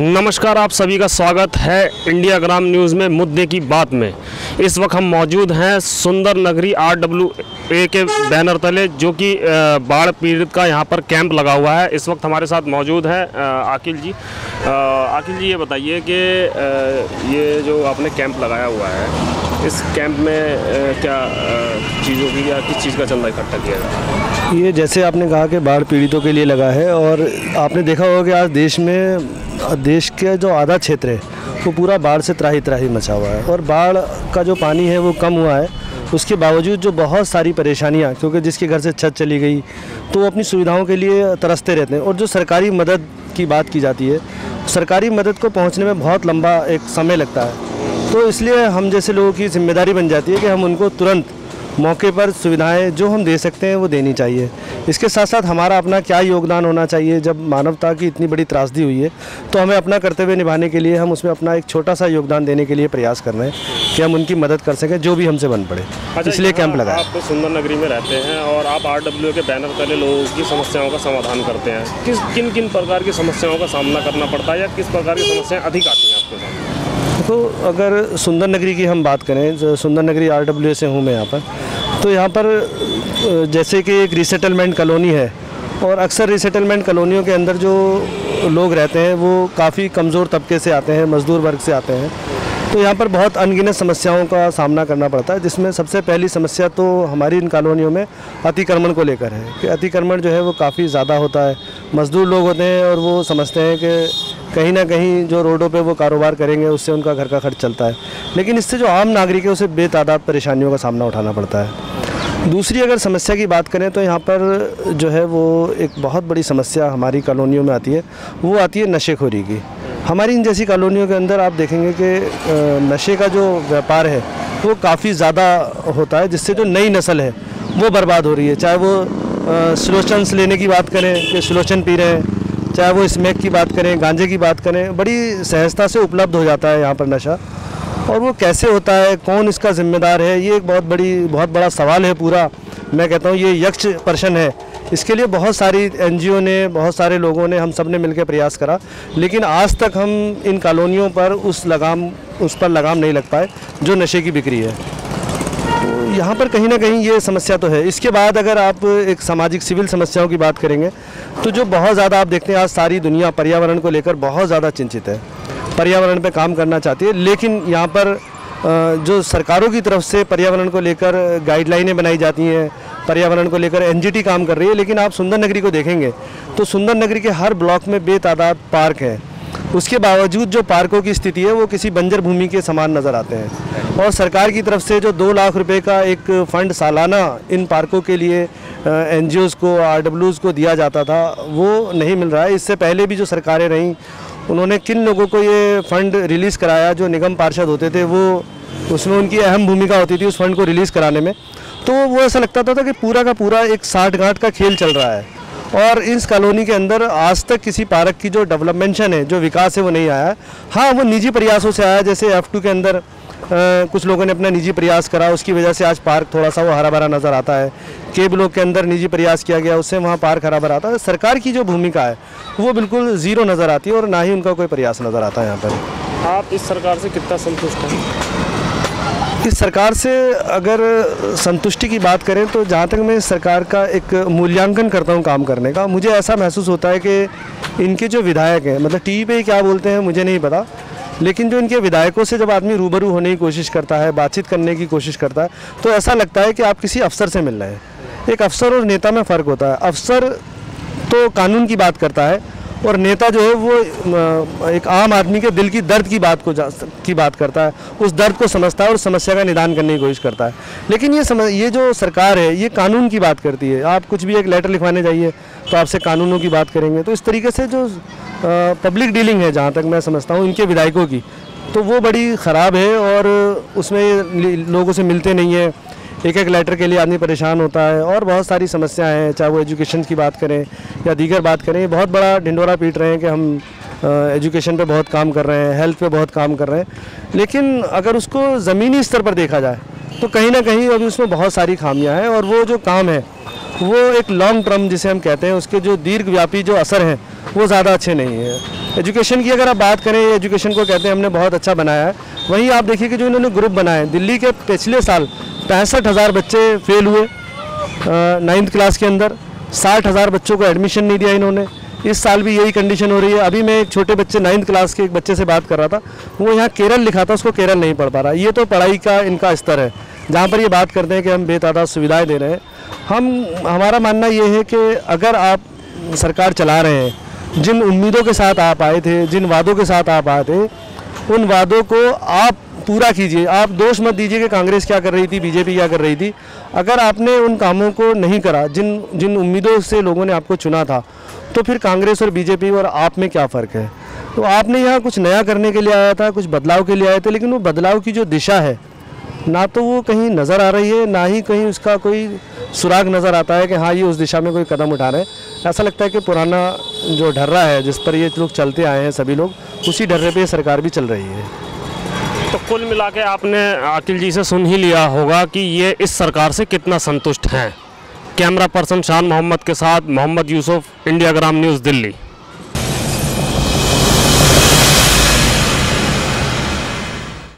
नमस्कार, आप सभी का स्वागत है इंडिया ग्राम न्यूज़ में मुद्दे की बात में। इस वक्त हम मौजूद हैं सुंदर नगरी RWA के बैनर तले, जो कि बाढ़ पीड़ित का यहाँ पर कैंप लगा हुआ है। इस वक्त हमारे साथ मौजूद हैं आकिल जी। आकिल जी, ये बताइए कि ये जो आपने कैंप लगाया हुआ है, इस कैंप में क्या चीज़ों की या किस चीज़ का चंदा इकट्ठा किया जा रहा है? ये जैसे आपने कहा कि बाढ़ पीड़ितों के लिए लगा है, और आपने देखा होगा कि आज देश के जो आधा क्षेत्र है वो पूरा बाढ़ से त्राही त्राही मचा हुआ है, और बाढ़ का जो पानी है वो कम हुआ है। उसके बावजूद जो बहुत सारी परेशानियां, क्योंकि जिसके घर से छत चली गई तो वो अपनी सुविधाओं के लिए तरसते रहते हैं। और जो सरकारी मदद की बात की जाती है, सरकारी मदद को पहुंचने में बहुत लंबा एक समय लगता है। तो इसलिए हम जैसे लोगों की जिम्मेदारी बन जाती है कि हम उनको तुरंत मौके पर सुविधाएं जो हम दे सकते हैं वो देनी चाहिए। इसके साथ साथ हमारा अपना क्या योगदान होना चाहिए। जब मानवता की इतनी बड़ी त्रासदी हुई है तो हमें अपना कर्तव्य निभाने के लिए हम उसमें अपना एक छोटा सा योगदान देने के लिए प्रयास कर रहे हैं कि हम उनकी मदद कर सकें जो भी हमसे बन पड़े। इसलिए कैंप लगा। आप सुंदर नगरी में रहते हैं और आप RWA के बैनर तले लोगों की समस्याओं का समाधान करते हैं। किन किन प्रकार की समस्याओं का सामना करना पड़ता है या किस प्रकार की समस्याएं अधिक आती हैं आपके सामने? तो अगर सुंदर नगरी की हम बात करें, जो सुंदर नगरी RWA से हूँ मैं यहाँ पर, तो यहाँ पर जैसे कि एक रीसेटलमेंट कॉलोनी है, और अक्सर रीसेटलमेंट कॉलोनियों के अंदर जो लोग रहते हैं वो काफ़ी कमज़ोर तबके से आते हैं, मज़दूर वर्ग से आते हैं। तो यहाँ पर बहुत अनगिनत समस्याओं का सामना करना पड़ता है, जिसमें सबसे पहली समस्या तो हमारी इन कॉलोनियों में अतिक्रमण को लेकर है कि अतिक्रमण जो है वो काफ़ी ज़्यादा होता है। मज़दूर लोग होते हैं और वो समझते हैं कि कहीं ना कहीं जो रोडों पे वो कारोबार करेंगे उससे उनका घर का खर्च चलता है, लेकिन इससे जो आम नागरिक है उसे बेतादाद परेशानियों का सामना उठाना पड़ता है। दूसरी अगर समस्या की बात करें तो यहाँ पर जो है वो एक बहुत बड़ी समस्या हमारी कॉलोनियों में आती है, वो आती है नशेखोरी की। हमारी इन जैसी कॉलोनियों के अंदर आप देखेंगे कि नशे का जो व्यापार है वो काफ़ी ज़्यादा होता है, जिससे जो नई नस्ल है वो बर्बाद हो रही है। चाहे वो सुलोचन्स लेने की बात करें कि सुलोचन पी रहे हैं, चाहे वो स्मैक की बात करें, गांजे की बात करें, बड़ी सहजता से उपलब्ध हो जाता है यहाँ पर नशा। और वो कैसे होता है, कौन इसका जिम्मेदार है, ये एक बहुत बड़ा सवाल है। पूरा मैं कहता हूँ ये यक्ष प्रश्न है। इसके लिए बहुत सारी NGO ने, बहुत सारे लोगों ने, हम सब ने मिलकर प्रयास करा, लेकिन आज तक हम इन कॉलोनियों पर उस पर लगाम नहीं लग पाए जो नशे की बिक्री है। तो यहाँ पर कहीं ना कहीं ये समस्या तो है। इसके बाद अगर आप एक सामाजिक सिविल समस्याओं की बात करेंगे तो जो बहुत ज़्यादा आप देखते हैं आज सारी दुनिया पर्यावरण को लेकर बहुत ज़्यादा चिंतित है, पर्यावरण पे काम करना चाहती है, लेकिन यहाँ पर जो सरकारों की तरफ से पर्यावरण को लेकर गाइडलाइनें बनाई जाती हैं, पर्यावरण को लेकर NGT काम कर रही है, लेकिन आप सुंदर नगरी को देखेंगे तो सुंदर नगरी के हर ब्लॉक में बेतादाद पार्क हैं। उसके बावजूद जो पार्कों की स्थिति है वो किसी बंजर भूमि के समान नज़र आते हैं। और सरकार की तरफ से जो 2 लाख रुपए का एक फ़ंड सालाना इन पार्कों के लिए NGOs को, RWAs को दिया जाता था, वो नहीं मिल रहा है। इससे पहले भी जो सरकारें रहीं उन्होंने किन लोगों को ये फ़ंड रिलीज़ कराया, जो निगम पार्षद होते थे वो, उसमें उनकी अहम भूमिका होती थी उस फंड को रिलीज़ कराने में। तो वो ऐसा लगता था कि पूरा का पूरा एक साठगांठ का खेल चल रहा है, और इस कॉलोनी के अंदर आज तक किसी पार्क की जो डेवलपमेंशन है, जो विकास है वो नहीं आया है। हाँ, वो निजी प्रयासों से आया, जैसे F2 के अंदर कुछ लोगों ने अपना निजी प्रयास करा, उसकी वजह से आज पार्क थोड़ा सा वो हरा भरा नज़र आता है। के ब्लॉक के अंदर निजी प्रयास किया गया, उससे वहाँ पार्क हरा भरा आता है। सरकार की जो भूमिका है वो बिल्कुल ज़ीरो नज़र आती है, और ना ही उनका कोई प्रयास नज़र आता है यहाँ पर। आप इस सरकार से कितना संतुष्ट हैं? इस सरकार से अगर संतुष्टि की बात करें तो जहाँ तक मैं इस सरकार का एक मूल्यांकन करता हूँ काम करने का, मुझे ऐसा महसूस होता है कि इनके जो विधायक हैं, मतलब टीवी पे क्या बोलते हैं मुझे नहीं पता, लेकिन जो इनके विधायकों से जब आदमी रूबरू होने की कोशिश करता है, बातचीत करने की कोशिश करता है, तो ऐसा लगता है कि आप किसी अफसर से मिल रहे हैं। एक अफसर और नेता में फ़र्क होता है। अफसर तो कानून की बात करता है, और नेता जो है वो एक आम आदमी के दिल की दर्द की बात करता है, उस दर्द को समझता है और समस्या का निदान करने की कोशिश करता है। लेकिन ये जो सरकार है ये कानून की बात करती है। आप कुछ भी एक लेटर लिखवाने जाइए तो आपसे कानूनों की बात करेंगे। तो इस तरीके से जो पब्लिक डीलिंग है, जहाँ तक मैं समझता हूँ इनके विधायकों की, तो वो बड़ी ख़राब है, और उसमें लोगों से मिलते नहीं हैं। एक लेटर के लिए आदमी परेशान होता है, और बहुत सारी समस्याएं हैं, चाहे वो एजुकेशन की बात करें या दीगर बात करें। बहुत बड़ा ढिंडोरा पीट रहे हैं कि हम एजुकेशन पे बहुत काम कर रहे हैं, हेल्थ पे बहुत काम कर रहे हैं, लेकिन अगर उसको ज़मीनी स्तर पर देखा जाए तो कहीं ना कहीं अभी उसमें बहुत सारी खामियां हैं, और वो जो काम है वो एक लॉन्ग टर्म जिसे हम कहते हैं, उसके जो दीर्घव्यापी जो असर हैं वो ज़्यादा अच्छे नहीं है। एजुकेशन की अगर आप बात करें, एजुकेशन को कहते हैं हमने बहुत अच्छा बनाया है। वहीं आप देखिए कि जो इन्होंने ग्रुप बनाए, दिल्ली के पिछले साल 65,000 बच्चे फेल हुए 9th क्लास के अंदर, 60,000 बच्चों को एडमिशन नहीं दिया इन्होंने। इस साल भी यही कंडीशन हो रही है। अभी मैं एक छोटे बच्चे 9th क्लास के एक बच्चे से बात कर रहा था, वो यहाँ केरल लिखा था, उसको केरल नहीं पढ़ पा रहा। ये तो पढ़ाई का इनका स्तर है, जहाँ पर ये बात करते हैं कि हम बेतादाद सुविधाएं दे रहे हैं। हमारा मानना ये है कि अगर आप सरकार चला रहे हैं, जिन उम्मीदों के साथ आप आए थे, जिन वादों के साथ आप आए थे, उन वादों को आप पूरा कीजिए। आप दोष मत दीजिए कि कांग्रेस क्या कर रही थी, बीजेपी क्या कर रही थी। अगर आपने उन कामों को नहीं करा जिन उम्मीदों से लोगों ने आपको चुना था, तो फिर कांग्रेस और बीजेपी और आप में क्या फ़र्क है। तो आपने यहाँ कुछ नया करने के लिए आया था, कुछ बदलाव के लिए आए थे, लेकिन वो बदलाव की जो दिशा है ना तो वो कहीं नज़र आ रही है, ना ही कहीं उसका कोई सुराग नज़र आता है कि हाँ ये उस दिशा में कोई कदम उठा रहे हैं। ऐसा लगता है कि पुराना जो ढर्रा है जिस पर ये लोग चलते आए हैं सभी लोग, उसी ढर्रे पे सरकार भी चल रही है। तो कुल मिला के आपने अकील जी से सुन ही लिया होगा कि ये इस सरकार से कितना संतुष्ट हैं। कैमरा पर्सन शान मोहम्मद के साथ मोहम्मद यूसुफ, इंडिया ग्राम न्यूज़, दिल्ली।